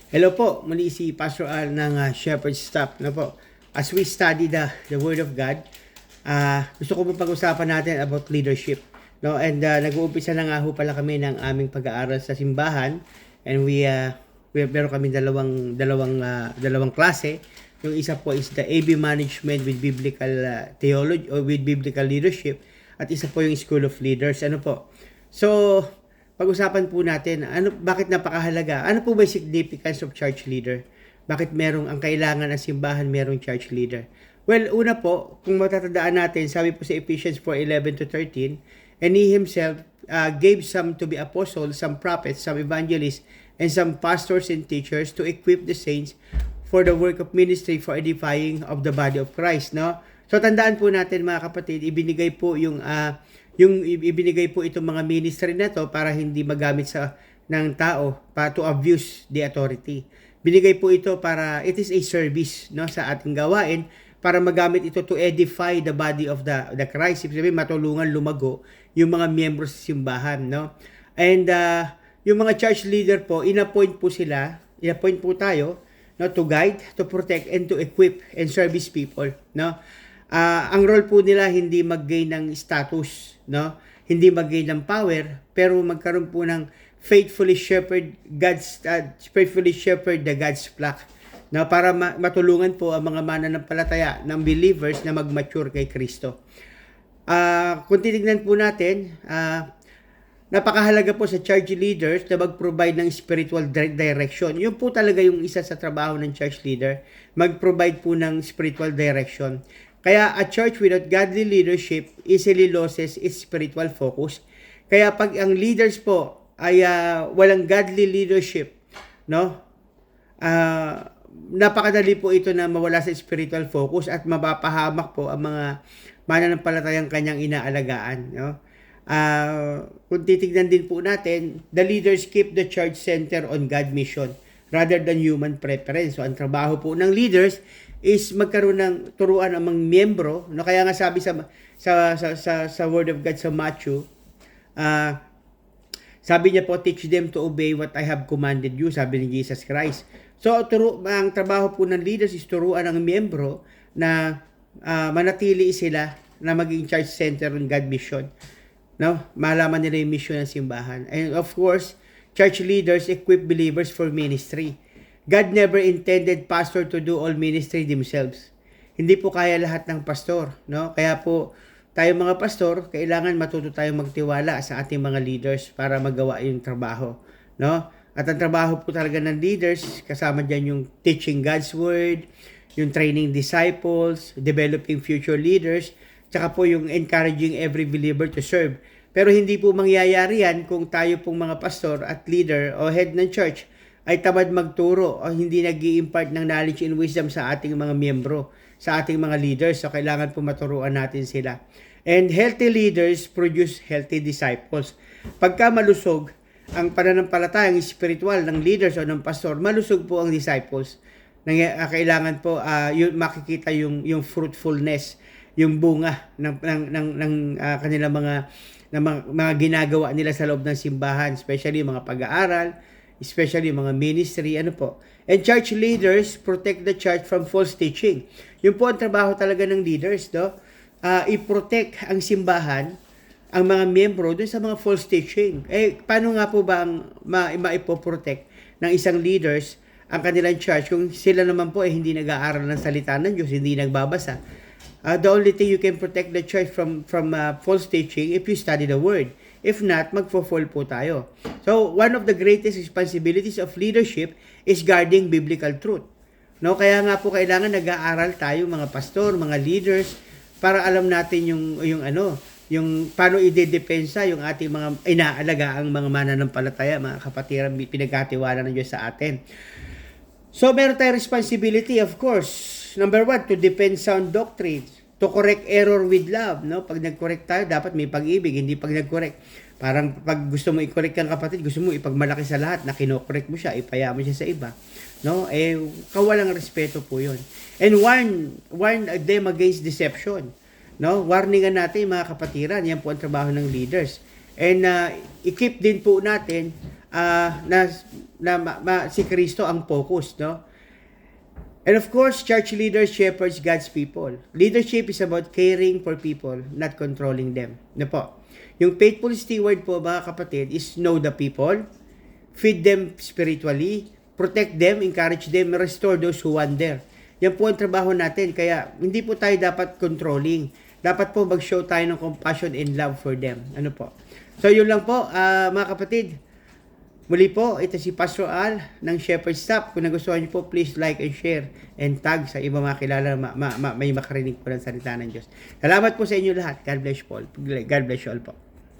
Hello po, muli si Pastor Al ng Shepherd Staff. Po? As we study the Word of God, gusto ko po pag-usapan natin about leadership. No? And nag-uumpisa na nga ho pala kami ng aming pag-aaral sa simbahan. And meron kami dalawang klase. Yung isa po is the AB Management with Biblical Theology or with Biblical Leadership. At isa po yung School of Leaders. Ano po? So, pag-usapan po natin, bakit napakahalaga? Ano po ba yung significance of church leader? Bakit ang kailangan ng simbahan merong church leader? Well, una po, kung matatandaan natin, sabi po sa Ephesians 4:11-13, and he himself gave some to be apostles, some prophets, some evangelists, and some pastors and teachers to equip the saints for the work of ministry for edifying of the body of Christ. No? So, tandaan po natin mga kapatid, ibinigay po yung ibinigay po itong mga ministry na to para hindi magamit ng tao para to abuse the authority. Binigay po ito para it is a service sa ating gawain para magamit ito to edify the body of the Christ. Ibig sabihin matulungan lumago yung mga miyembro sa simbahan, no? And yung mga church leader po, inappoint po tayo, no, to guide, to protect, and to equip and service people, no? Ang role po nila hindi mag-gain ng status, no? Hindi mag-gain ng power, pero magkaroon po ng faithfully shepherd the God's flock, no? Para matulungan po ang mga mananampalataya ng believers na mag-mature kay Kristo. Kung titignan po natin, napakahalaga po sa church leaders na mag-provide ng spiritual direction. Yun po talaga yung isa sa trabaho ng church leader, mag-provide po ng spiritual direction. Kaya a church without godly leadership easily loses its spiritual focus. Kaya pag ang leaders po ay walang godly leadership, no? Napakadali po ito na mawala sa spiritual focus at mapapahamak po ang mga mananampalatayang kanyang inaalagaan, no? Kung titignan din po natin, the leaders keep the church center on God mission rather than human preference. So ang trabaho po ng leaders is magkaroon ng turuan ang mga miyembro, no? Kaya nga sabi sa Word of God sa Matthew, sabi niya po, teach them to obey what I have commanded you, sabi ni Jesus Christ. So ang trabaho po ng leaders is turuan ang miyembro na manatili sila na maging church center on God mission, no? Malaman nila yung mission ng simbahan. And of course, church leaders equip believers for ministry. God never intended pastor to do all ministry themselves. Hindi po kaya lahat ng pastor, no? Kaya po tayo mga pastor, kailangan matuto tayong magtiwala sa ating mga leaders para magawa yung trabaho, no? At ang trabaho po talaga ng leaders, kasama diyan yung teaching God's word, yung training disciples, developing future leaders, tsaka po yung encouraging every believer to serve. Pero hindi po mangyayari yan kung tayo pong mga pastor at leader o head ng church ay tamad magturo o hindi nag-i-impart ng knowledge and wisdom sa ating mga miyembro, sa ating mga leaders. So, kailangan po maturuan natin sila. And healthy leaders produce healthy disciples. Pagka malusog ang pananampalatayang spiritual ng leaders o ng pastor, malusog po ang disciples. Kailangan po makikita yung fruitfulness, yung bunga ng kanilang mga ginagawa nila sa loob ng simbahan, especially mga pag-aaral, especially mga ministry, And church leaders protect the church from false teaching. Yun po ang trabaho talaga ng leaders, no? I-protect ang simbahan, ang mga miyembro dun sa mga false teaching. Paano nga po ba ang maipoprotect ng isang leaders ang kanilang church kung sila naman po hindi nag-aaral ng salita ng Diyos, hindi nagbabasa? The only thing you can protect the church from false teaching if you study the word. If not, magfo-fall po tayo. So, one of the greatest responsibilities of leadership is guarding biblical truth. No, kaya nga po kailangan nag-aaral tayo mga pastor, mga leaders para alam natin yung paano idedepensa yung ating mga inaalagaan mga mananampalataya, mga kapatiran, pinagkatiwala ng Diyos sa atin. So, meron tayong responsibility, of course. Number 1, to defend sound doctrines, to correct error with love, no? Pag nag-correct tayo, dapat may pag-ibig, hindi pag nag-correct. Parang pag gusto mo i-correct kang kapatid, gusto mo ipagmalaki sa lahat, na kino-correct mo siya, ipaya mo siya sa iba, no? Kawalang respeto po 'yon. And warn them against deception, no? Warningan natin mga kapatiran, yan po ang trabaho ng leaders. And i-keep din po natin si Kristo ang focus, no? And of course, church leaders, shepherds, God's people. Leadership is about caring for people, not controlling them. Ano po? Yung faithful steward po, mga kapatid, is know the people, feed them spiritually, protect them, encourage them, restore those who wander. Yan po ang trabaho natin. Kaya, hindi po tayo dapat controlling. Dapat po mag-show tayo ng compassion and love for them. Ano po? So, yun lang po, mga kapatid. Muli po, ito si Pastor Al ng Shepherd Staff. Kung nagustuhan niyo po, please like and share and tag sa iba mga kilala may makarinig po ng salita ng Diyos. Salamat po sa inyo lahat. God bless you all. God bless you all po.